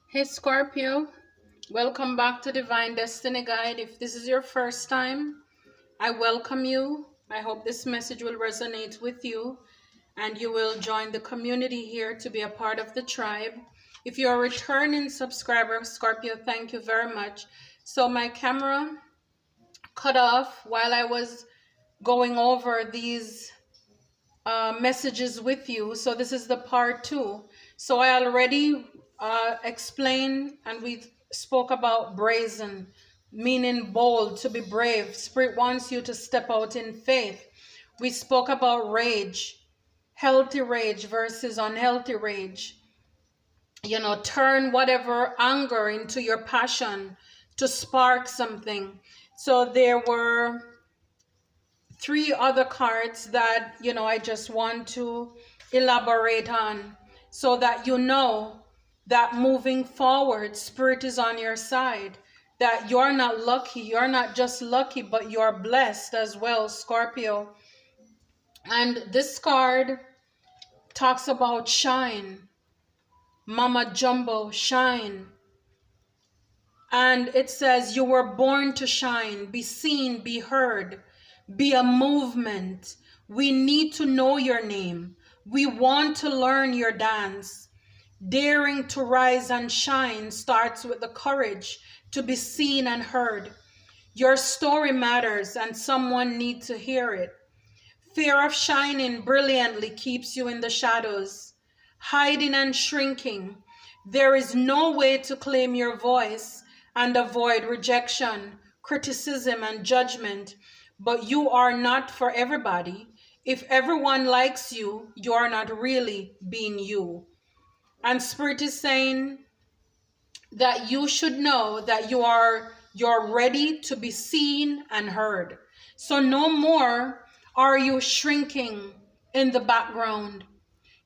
Hey Scorpio, welcome back to Divine Destiny Guide. If this is your first time, I welcome you. I hope this message will resonate with you and you will join the community here to be a part of the tribe. If you're a returning subscriber, Scorpio, thank you very much. So my camera cut off while I was going over these messages with you. So this is the part 2. So I already explained and we spoke about brazen, meaning bold, to be brave. Spirit wants you to step out in faith. We spoke about rage, healthy rage versus unhealthy rage. You know, turn whatever anger into your passion to spark something. So there were 3 other cards that, I just want to elaborate on so that you know that moving forward, Spirit is on your side, that you're not lucky. You're not just lucky, but you're blessed as well, Scorpio. And this card talks about shine, Mama Jumbo, shine. And it says, you were born to shine, be seen, be heard, be a movement. We need to know your name. We want to learn your dance. Daring to rise and shine starts with the courage to be seen and heard. Your story matters and someone needs to hear it. Fear of shining brilliantly keeps you in the shadows, hiding and shrinking. There is no way to claim your voice and avoid rejection, criticism, and judgment. But you are not for everybody. If everyone likes you, you are not really being you. And Spirit is saying that you should know that you're ready to be seen and heard. So no more are you shrinking in the background.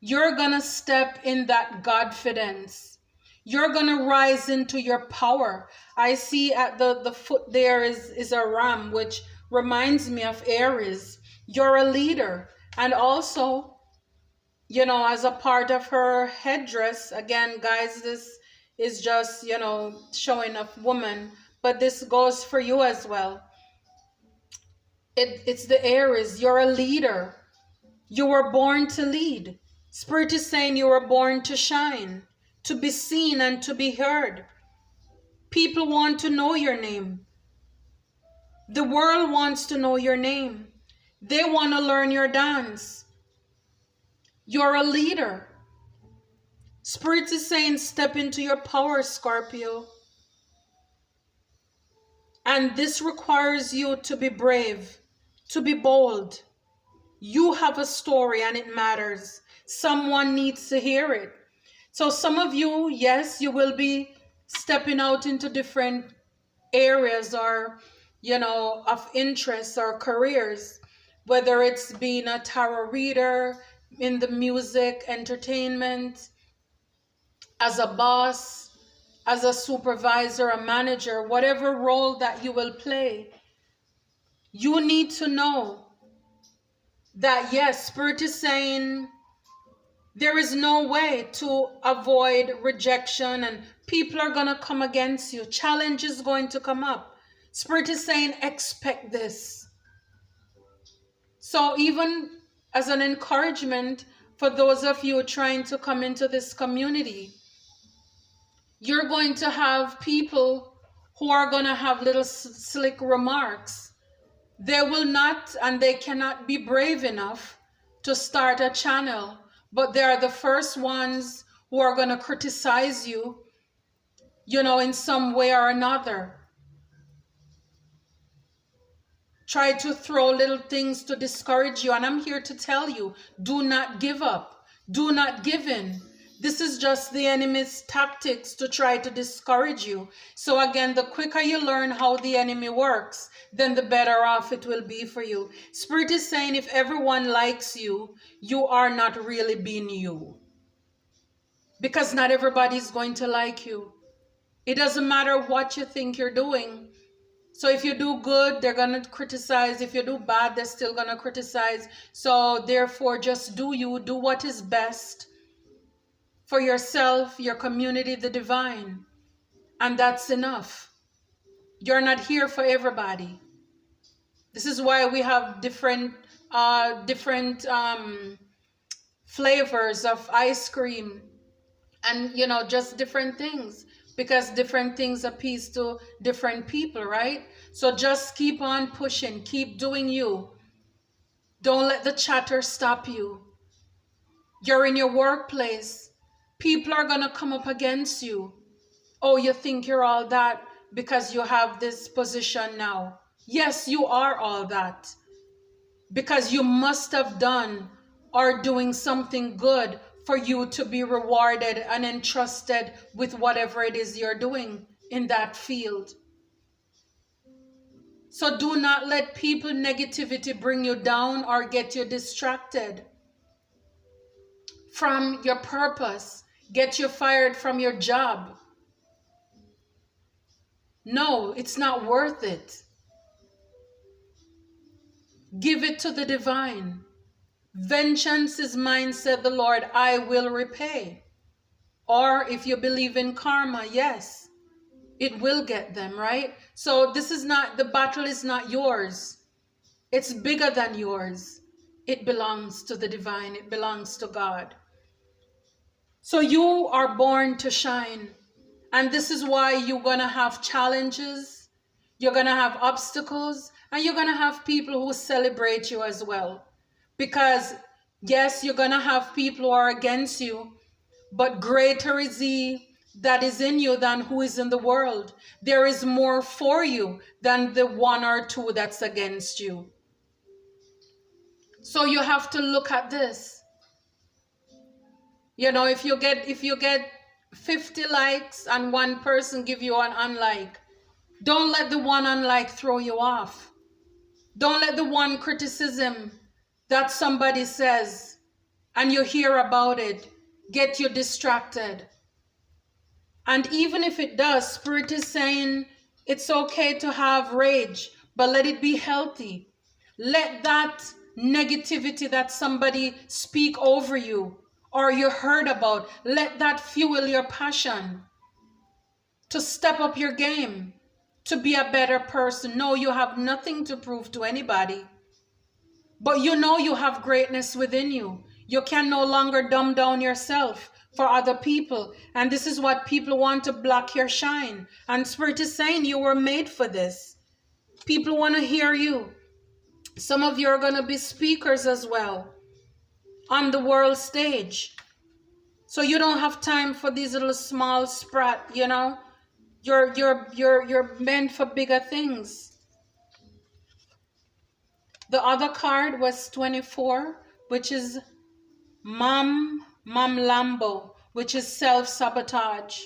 You're gonna step in that Godfidence. You're gonna rise into your power. I see at the foot there is a ram, which reminds me of Aries. You're a leader. And also, as a part of her headdress, again, guys, this is just, showing a woman, but this goes for you as well. It's the Aries. You're a leader. You were born to lead. Spirit is saying you were born to shine, to be seen and to be heard. People want to know your name. The world wants to know your name. They want to learn your dance. You're a leader. Spirit is saying step into your power, Scorpio. And this requires you to be brave, to be bold. You have a story and it matters. Someone needs to hear it. So some of you, yes, you will be stepping out into different areas or, of interest or careers, whether it's being a tarot reader, in the music, entertainment, as a boss, as a supervisor, a manager, whatever role that you will play. You need to know that, yes, Spirit is saying there is no way to avoid rejection and people are going to come against you. Challenge is going to come up. Spirit is saying, expect this. So even as an encouragement for those of you trying to come into this community, you're going to have people who are going to have little slick remarks. They will not and they cannot be brave enough to start a channel, but they are the first ones who are going to criticize you, in some way or another. Try to throw little things to discourage you. And I'm here to tell you, do not give up. Do not give in. This is just the enemy's tactics to try to discourage you. So again, the quicker you learn how the enemy works, then the better off it will be for you. Spirit is saying if everyone likes you, you are not really being you. Because not everybody's going to like you. It doesn't matter what you think you're doing. So if you do good, they're going to criticize. If you do bad, they're still going to criticize. So therefore, just do you. Do what is best for yourself, your community, the divine. And that's enough. You're not here for everybody. This is why we have different flavors of ice cream, and just different things, because different things appease to different people, right? So just keep on pushing, keep doing you. Don't let the chatter stop you. You're in your workplace. People are going to come up against you. Oh, you think you're all that because you have this position now. Yes, you are all that, because you must have done or doing something good for you to be rewarded and entrusted with whatever it is you're doing in that field. So do not let people negativity bring you down or get you distracted from your purpose, get you fired from your job. No, it's not worth it. Give it to the divine. Vengeance is mine, said the Lord, I will repay. Or if you believe in karma, yes, it will get them, right? So this is not, the battle is not yours. It's bigger than yours. It belongs to the divine. It belongs to God. So you are born to shine. And this is why you're going to have challenges. You're going to have obstacles. And you're going to have people who celebrate you as well. Because yes, you're going to have people who are against you. But greater is he that is in you than who is in the world. There is more for you than the one or two that's against you. So you have to look at this. If you get 50 likes and one person give you an unlike, don't let the one unlike throw you off. Don't let the one criticism that somebody says and you hear about it get you distracted. And even if it does, Spirit is saying it's okay to have rage, but let it be healthy. Let that negativity that somebody speak over you or you heard about, let that fuel your passion to step up your game, to be a better person. No, you have nothing to prove to anybody, but you have greatness within you. You can no longer dumb down yourself for other people. And this is what people want, to block your shine. And Spirit is saying you were made for this. People want to hear you. Some of you are going to be speakers as well on the world stage. So you don't have time for these little small sprat, You're meant for bigger things. The other card was 24, which is Mam Lambo, which is self-sabotage.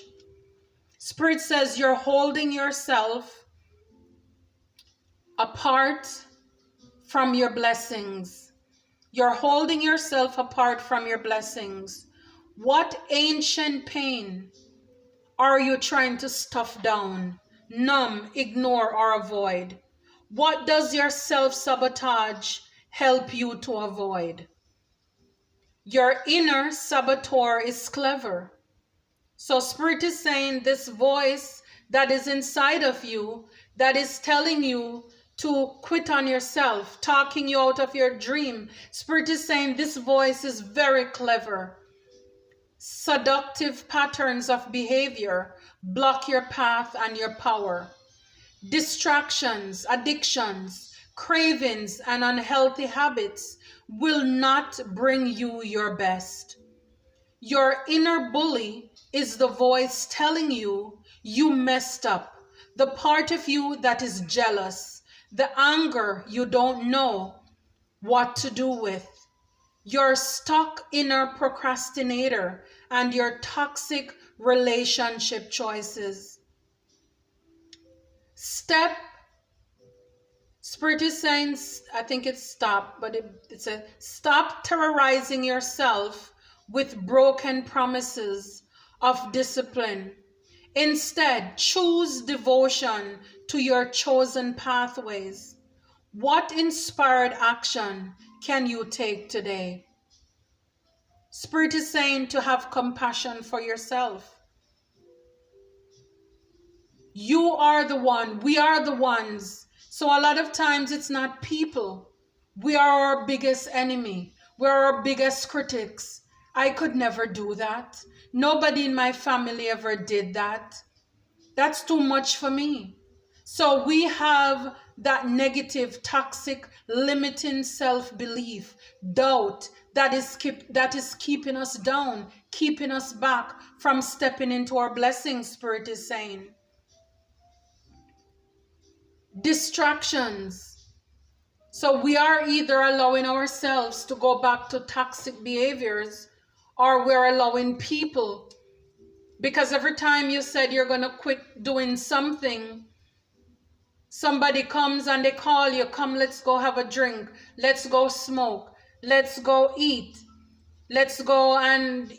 Spirit says you're holding yourself apart from your blessings. You're holding yourself apart from your blessings. What ancient pain are you trying to stuff down, numb, ignore, or avoid? What does your self-sabotage help you to avoid? Your inner saboteur is clever. So Spirit is saying this voice that is inside of you, that is telling you to quit on yourself, talking you out of your dream. Spirit is saying this voice is very clever. Seductive patterns of behavior block your path and your power. Distractions, addictions, cravings, and unhealthy habits will not bring you your best. Your inner bully is the voice telling you you messed up. The part of you that is jealous, the anger you don't know what to do with. Your stuck inner procrastinator and your toxic relationship choices. Spirit is saying, I think it's stop, but it says, stop terrorizing yourself with broken promises of discipline. Instead, choose devotion to your chosen pathways. What inspired action can you take today? Spirit is saying to have compassion for yourself. You are the one. We are the ones. So a lot of times it's not people. We are our biggest enemy. We're our biggest critics. I could never do that. Nobody in my family ever did that. That's too much for me. So we have that negative, toxic, limiting self-belief, doubt that is keeping us down, keeping us back from stepping into our blessings, Spirit is saying. Distractions. So we are either allowing ourselves to go back to toxic behaviors, or we're allowing people, because every time you said you're going to quit doing something, somebody comes and they call you, come, let's go have a drink, let's go smoke, let's go eat, let's go and,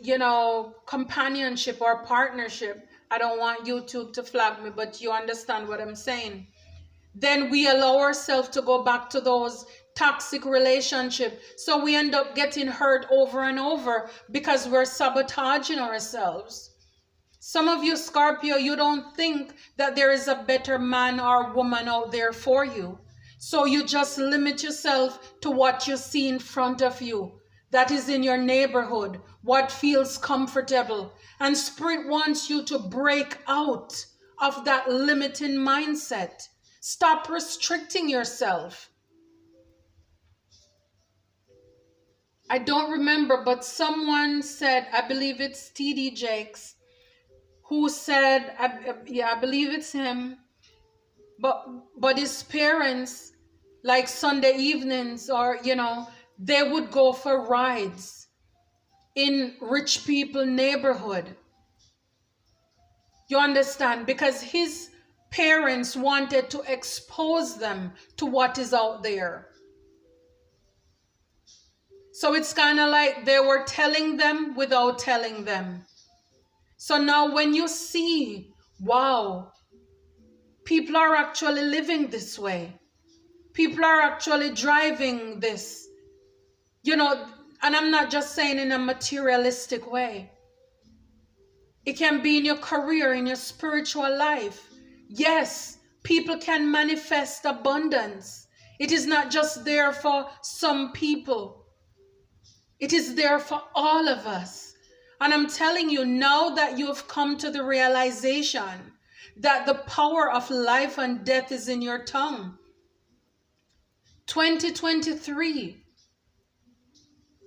companionship or partnership. I don't want YouTube to flag me, but you understand what I'm saying. Then we allow ourselves to go back to those toxic relationships. So we end up getting hurt over and over because we're sabotaging ourselves. Some of you, Scorpio, you don't think that there is a better man or woman out there for you. So you just limit yourself to what you see in front of you, that is in your neighborhood, what feels comfortable. And Spirit wants you to break out of that limiting mindset. Stop restricting yourself. I don't remember, but someone said, I believe it's TD Jakes, who said, I believe it's him, but his parents, like Sunday evenings, or, they would go for rides in rich people neighborhood. You understand? Because his parents wanted to expose them to what is out there. So it's kind of like they were telling them without telling them. So now when you see, wow, people are actually living this way. People are actually driving this. And I'm not just saying in a materialistic way. It can be in your career, in your spiritual life. Yes, people can manifest abundance. It is not just there for some people. It is there for all of us. And I'm telling you, now that you have come to the realization that the power of life and death is in your tongue, 2023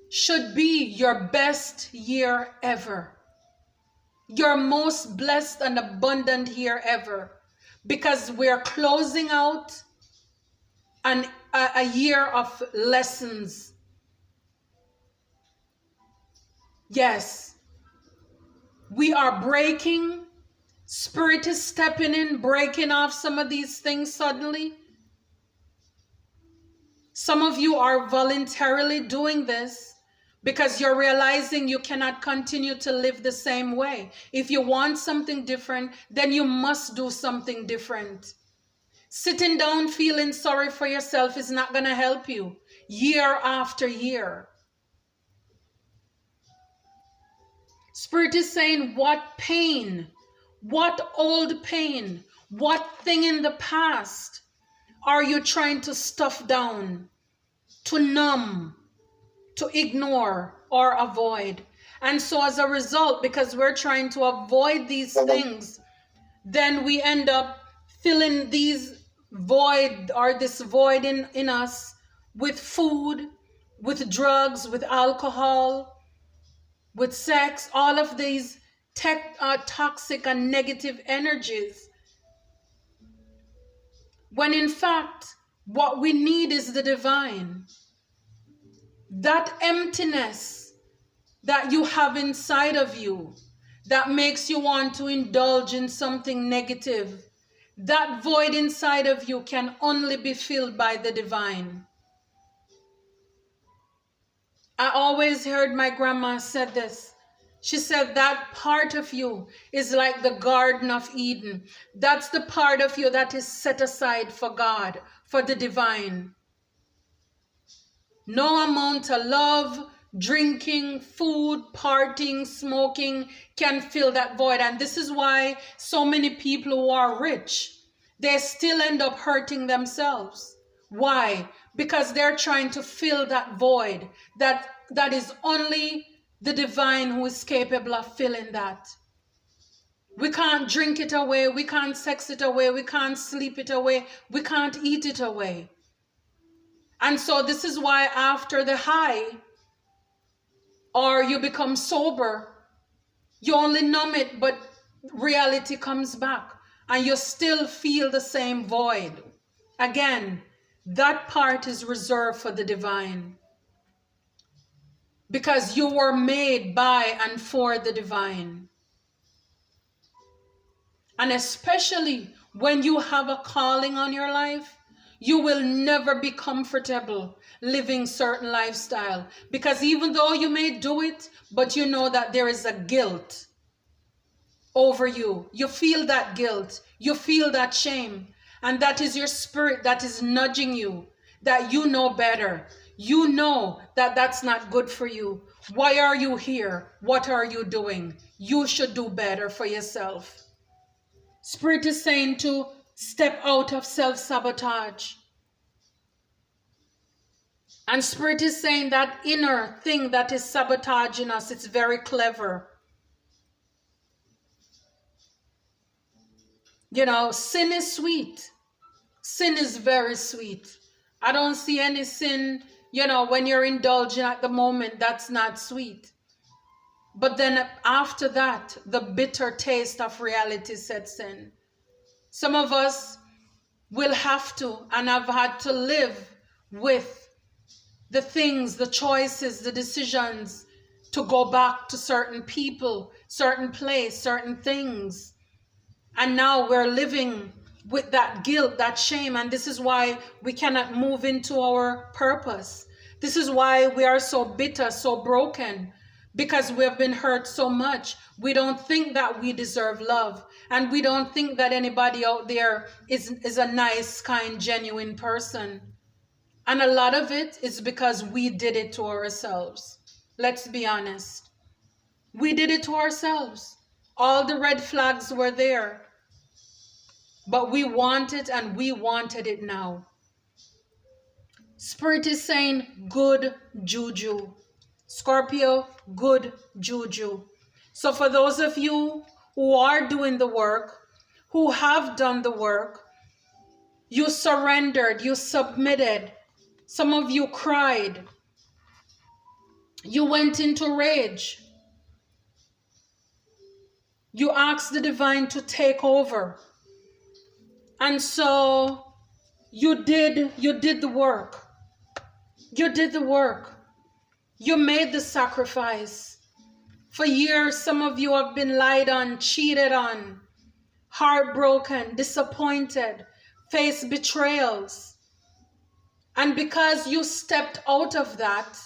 should be your best year ever. Your most blessed and abundant year ever. Because we're closing out a year of lessons. Yes, we are breaking. Spirit is stepping in, breaking off some of these things suddenly. Some of you are voluntarily doing this because you're realizing you cannot continue to live the same way. If you want something different, then you must do something different. Sitting down feeling sorry for yourself is not going to help you year after year. Spirit is saying, what pain, what old pain, what thing in the past are you trying to stuff down, to numb, to ignore or avoid? And so as a result, because we're trying to avoid these things, then we end up filling these void or this void in us with food, with drugs, with alcohol, with sex, all of these toxic and negative energies. When in fact, what we need is the divine. That emptiness that you have inside of you that makes you want to indulge in something negative, that void inside of you can only be filled by the divine. I always heard my grandma said this. She said that part of you is like the Garden of Eden. That's the part of you that is set aside for God, for the divine. No amount of love, drinking, food, partying, smoking can fill that void. And this is why so many people who are rich, they still end up hurting themselves. Why? Because they're trying to fill that void that is only the divine who is capable of filling that. We can't drink it away. We can't sex it away. We can't sleep it away. We can't eat it away. And so this is why after the high, or you become sober, you only numb it, but reality comes back and you still feel the same void. Again, that part is reserved for the divine, because you were made by and for the divine. And especially when you have a calling on your life, you will never be comfortable living certain lifestyle, because even though you may do it, but you know that there is a guilt over you. You feel that guilt. You feel that shame. And that is your spirit that is nudging you, that you know better. You know that that's not good for you. Why are you here? What are you doing? You should do better for yourself. Spirit is saying to step out of self-sabotage. And Spirit is saying that inner thing that is sabotaging us, it's very clever. You know, sin is sweet. Sin is very sweet. I don't see any sin, you know, when you're indulging at the moment, that's not sweet. But then after that, the bitter taste of reality sets in. Some of us will have to and have had to live with the things, the choices, the decisions to go back to certain people, certain place, certain things. And now we're living with that guilt, that shame. And this is why we cannot move into our purpose. This is why we are so bitter, so broken, because we have been hurt so much. We don't think that we deserve love. And we don't think that anybody out there is a nice, kind, genuine person. And a lot of it is because we did it to ourselves. Let's be honest. We did it to ourselves. All the red flags were there. But we want it, and we wanted it now. Spirit is saying good juju. Scorpio, good juju. So for those of you who are doing the work, who have done the work, you surrendered, you submitted. Some of you cried. You went into rage. You asked the divine to take over. And so you did the work. You did the work. You made the sacrifice. For years, some of you have been lied on, cheated on, heartbroken, disappointed, faced betrayals. And because you stepped out of that,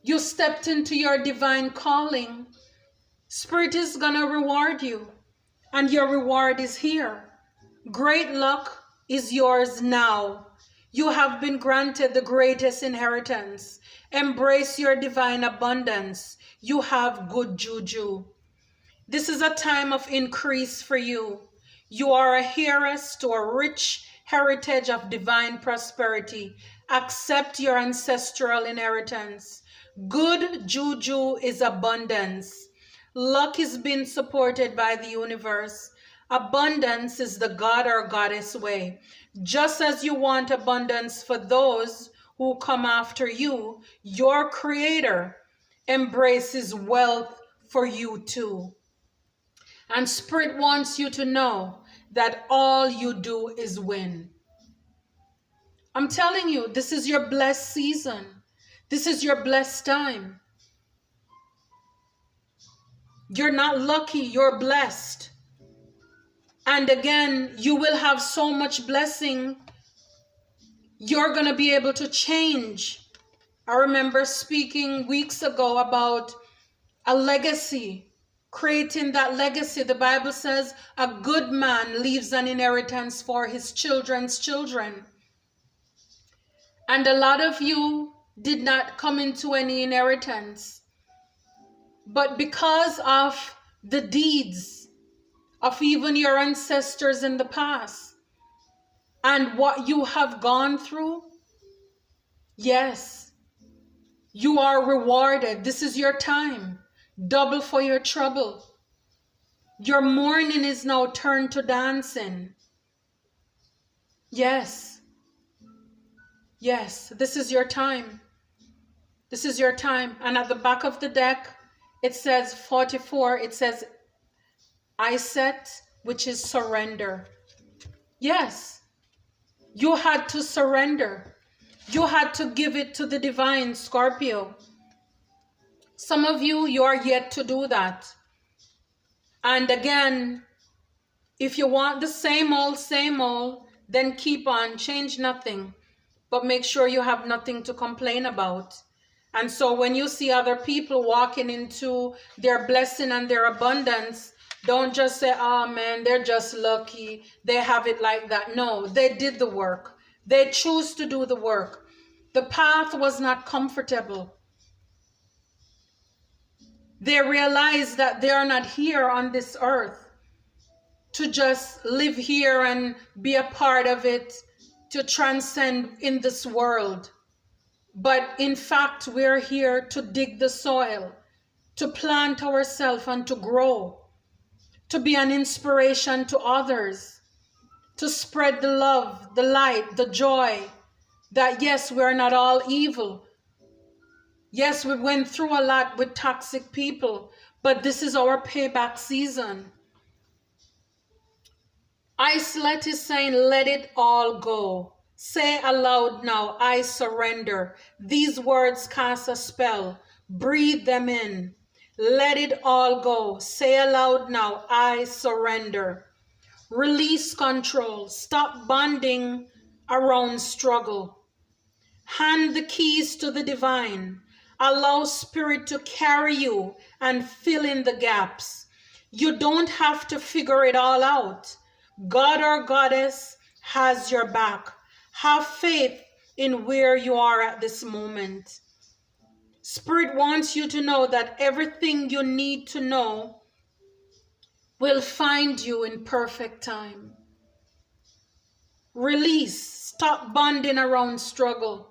you stepped into your divine calling, Spirit is going to reward you. And your reward is here. Great luck is yours now. You have been granted the greatest inheritance. Embrace your divine abundance. You have good juju. This is a time of increase for you. You are a heiress to a rich heritage of divine prosperity. Accept your ancestral inheritance. Good juju is abundance. Luck is being supported by the universe. Abundance is the God or goddess way. Just as you want abundance for those who come after you, your Creator embraces wealth for you too. And Spirit wants you to know that all you do is win. I'm telling you, this is your blessed season. This is your blessed time. You're not lucky, you're blessed. And again, you will have so much blessing. You're going to be able to change. I remember speaking weeks ago about a legacy, creating that legacy. The Bible says a good man leaves an inheritance for his children's children. And a lot of you did not come into any inheritance. But because of the deeds of even your ancestors in the past and what you have gone through, yes, you are rewarded. This is your time. Double for your trouble. Your mourning is now turned to dancing. Yes. Yes, this is your time. This is your time. And at the back of the deck, it says 44. It says Iset, which is surrender. Yes. You had to surrender. You had to give it to the divine, Scorpio. Some of you, you are yet to do that. And again, if you want the same old, then keep on, change nothing. But make sure you have nothing to complain about. And so when you see other people walking into their blessing and their abundance, don't just say, oh man, they're just lucky. They have it like that. No, they did the work. They choose to do the work. The path was not comfortable. They realized that they are not here on this earth to just live here and be a part of it, to transcend in this world. But in fact, we're here to dig the soil, to plant ourselves and to grow, to be an inspiration to others, to spread the love, the light, the joy, that yes, we're not all evil. Yes, we went through a lot with toxic people, but this is our payback season. Icelet is saying, let it all go. Say aloud now, I surrender. These words cast a spell. Breathe them in. Let it all go. Say aloud now, I surrender. Release control. Stop bonding around struggle. Hand the keys to the divine. Allow spirit to carry you and fill in the gaps. You don't have to figure it all out. God or goddess has your back. Have faith in where you are at this moment. Spirit wants you to know that everything you need to know will find you in perfect time. Release. Stop bonding around struggle.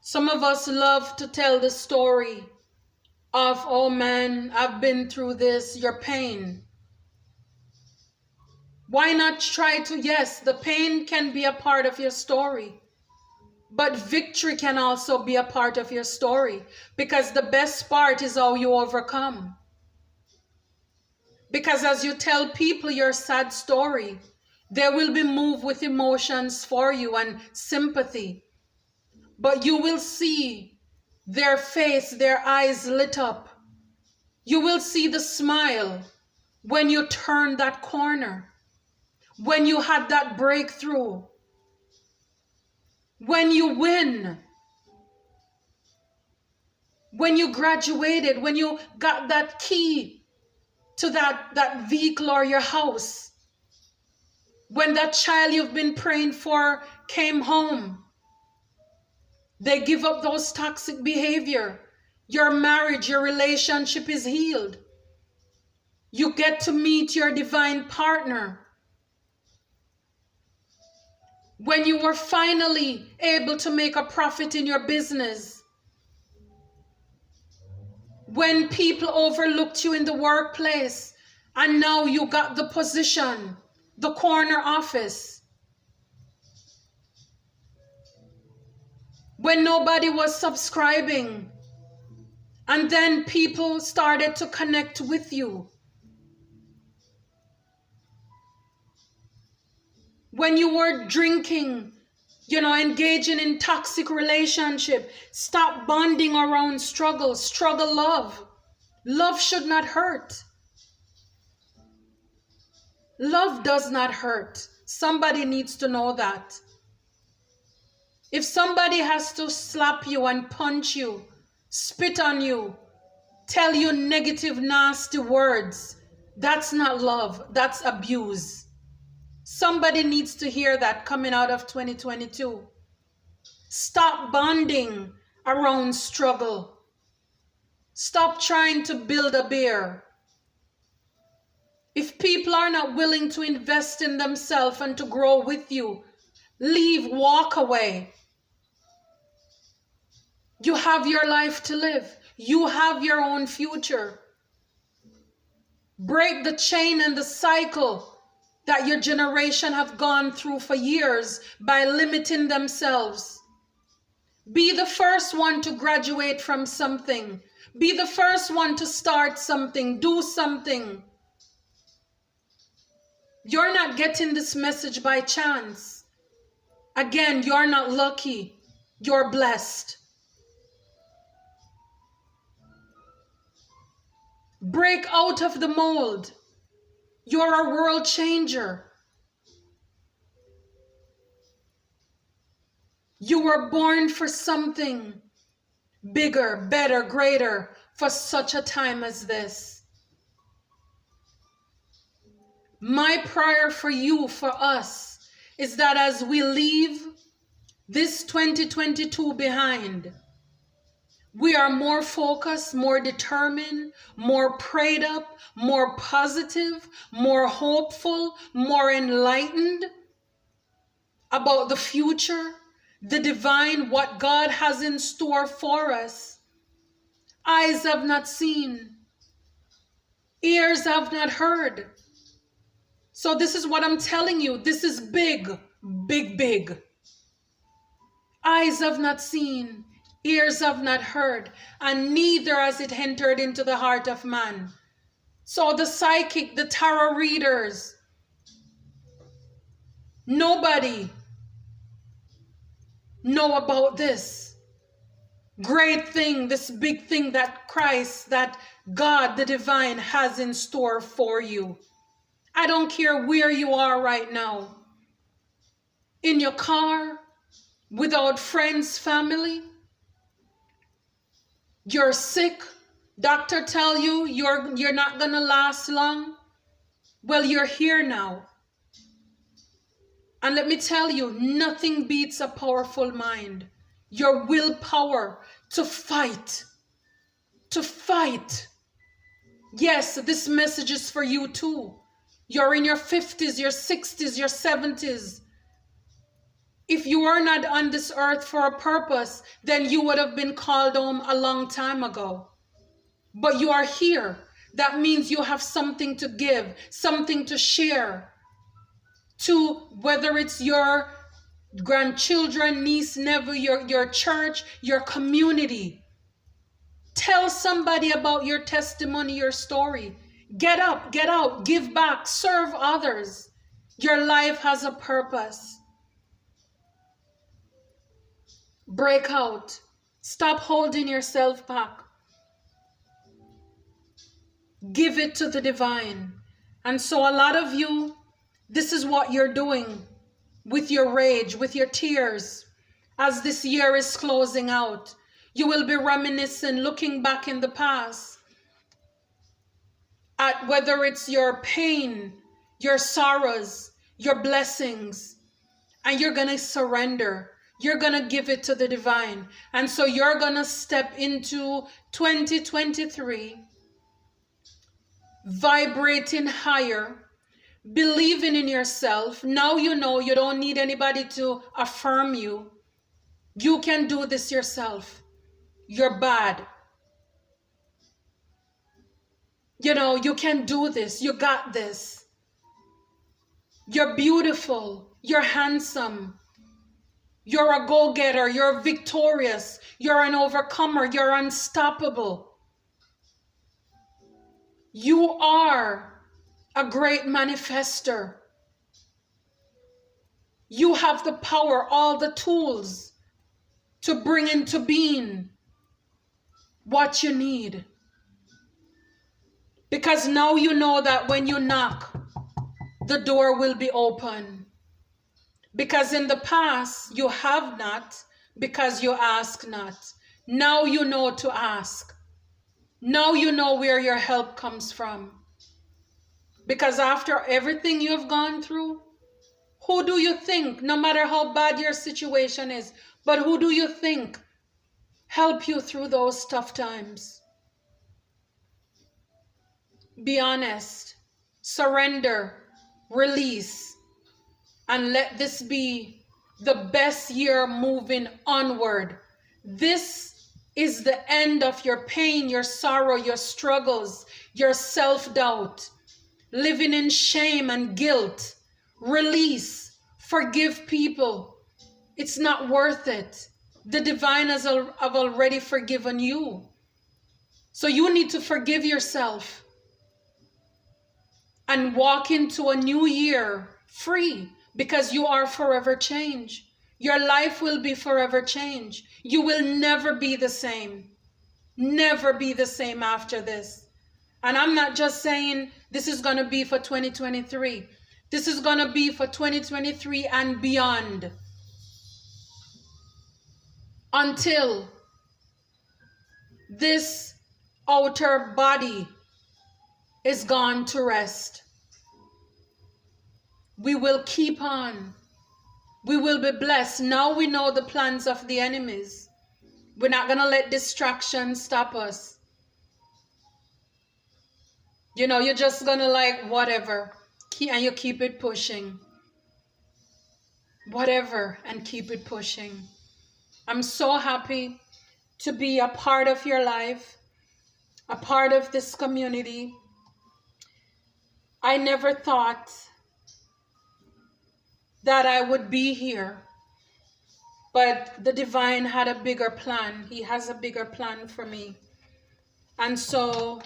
Some of us love to tell the story of, oh man, I've been through this, your pain. Why not try to, yes, the pain can be a part of your story, but victory can also be a part of your story, because the best part is how you overcome. Because as you tell people your sad story, they will be moved with emotions for you and sympathy. But you will see their face, their eyes lit up. You will see the smile when you turn that corner, when you had that breakthrough, when you win, when you graduated, when you got that key to that vehicle or your house, when that child you've been praying for came home. They give up those toxic behavior. Your marriage, your relationship is healed. You get to meet your divine partner. When you were finally able to make a profit in your business. When people overlooked you in the workplace and now you got the position, the corner office. When nobody was subscribing, and then people started to connect with you. When you were drinking, engaging in toxic relationship, stop bonding around struggle love. Love should not hurt. Love does not hurt. Somebody needs to know that. If somebody has to slap you and punch you, spit on you, tell you negative, nasty words, that's not love, that's abuse. Somebody needs to hear that coming out of 2022. Stop bonding around struggle. Stop trying to build a bear. If people are not willing to invest in themselves and to grow with you, leave, walk away. You have your life to live. You have your own future. Break the chain and the cycle that your generation have gone through for years by limiting themselves. Be the first one to graduate from something. Be the first one to start something, do something. You're not getting this message by chance. Again, you're not lucky. You're blessed. Break out of the mold. You're a world changer. You were born for something bigger, better, greater, for such a time as this. My prayer for you, for us, is that as we leave this 2022 behind, we are more focused, more determined, more prayed up, more positive, more hopeful, more enlightened about the future, the divine, what God has in store for us. Eyes have not seen, ears have not heard. So this is what I'm telling you. This is big, big, big. Eyes have not seen, ears have not heard, and neither has it entered into the heart of man. So the psychic, the tarot readers, nobody know about this great thing, this big thing that Christ, that God, the divine, has in store for you. I don't care where you are right now. In your car, without friends, family. You're sick. Doctor tell you you're not gonna last long. Well, you're here now. And let me tell you, nothing beats a powerful mind. Your willpower to fight. To fight. Yes, this message is for you too. You're in your 50s, your 60s, your 70s. If you are not on this earth for a purpose, then you would have been called home a long time ago. But you are here. That means you have something to give, something to share to, whether it's your grandchildren, niece, nephew, your church, your community. Tell somebody about your testimony, your story. Get up, get out, give back, serve others. Your life has a purpose. Break out. Stop holding yourself back. Give it to the divine. And so a lot of you, this is what you're doing with your rage, with your tears. As this year is closing out, you will be reminiscing, looking back in the past at whether it's your pain, your sorrows, your blessings, and you're going to surrender. You're going to give it to the divine. And so you're going to step into 2023 vibrating higher, believing in yourself. Now you know you don't need anybody to affirm you. You can do this yourself. You're bad. You know, you can do this. You got this. You're beautiful. You're handsome. You're a go-getter. You're victorious. You're an overcomer. You're unstoppable. You are a great manifester. You have the power, all the tools to bring into being what you need. Because now you know that when you knock, the door will be open. Because in the past, you have not because you ask not. Now you know to ask. Now you know where your help comes from. Because after everything you've gone through, who do you think, no matter how bad your situation is, But who do you think help you through those tough times? Be honest, surrender, release, and let this be the best year moving onward. This is the end of your pain, your sorrow, your struggles, your self-doubt, living in shame and guilt. Release, forgive people. It's not worth it. The divine have already forgiven you. So you need to forgive yourself and walk into a new year free, because you are forever changed. Your life will be forever changed. You will never be the same. Never be the same after this. And I'm not just saying this is going to be for 2023. This is going to be for 2023 and beyond. Until this outer body is gone to rest. We will keep on. We will be blessed. Now we know the plans of the enemies. We're not going to let distractions stop us. You know, you're just going to like whatever. And you keep it pushing. Whatever, and keep it pushing. I'm so happy to be a part of your life, a part of this community. I never thought that I would be here, but the divine had a bigger plan. He has a bigger plan for me. And so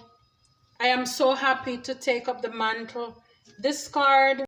I am so happy to take up the mantle. This card